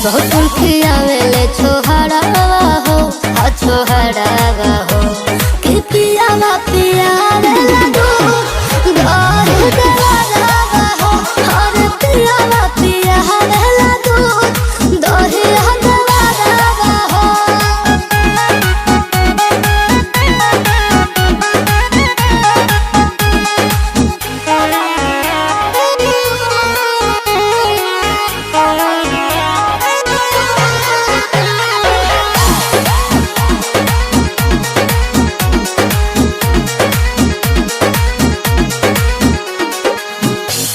ससुर खियावेले छोहरावा हो आ छोहरावा हो कि पियावा पियावेला दूध दही देवारावा हो और पियावा पियावेला दूध दही देवारावा हो।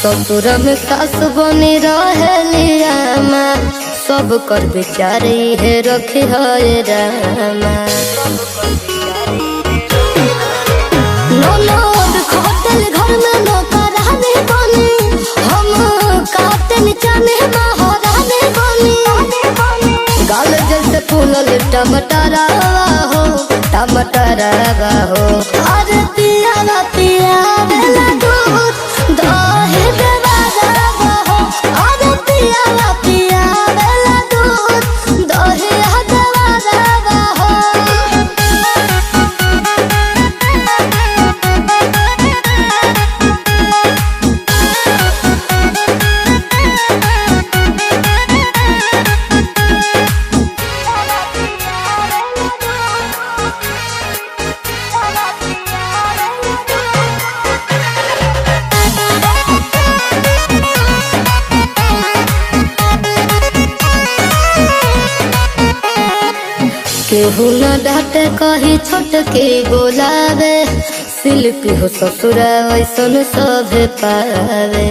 ससुर में सास बनी रहेलिया माँ सब कर बेचारी है रखे है रामा। ननद खटल घर में नौकरानी बनी हम काटन चाने महारानी बनी। गाल जैसे फूलल टमाटरवा हो टमाटरवा हो अरे पियावा पियावेला दूध दही देवारावा हो अरे पियावा पियावेला दूध दही देवारावा हो। केहू न डांटे कही छोट के बोलावे शिल्पी हो ससुरा ऐसन सभे पावे।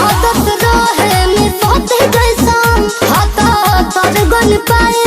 आदत रहे में सोते जैसा हाथा तर गन पाए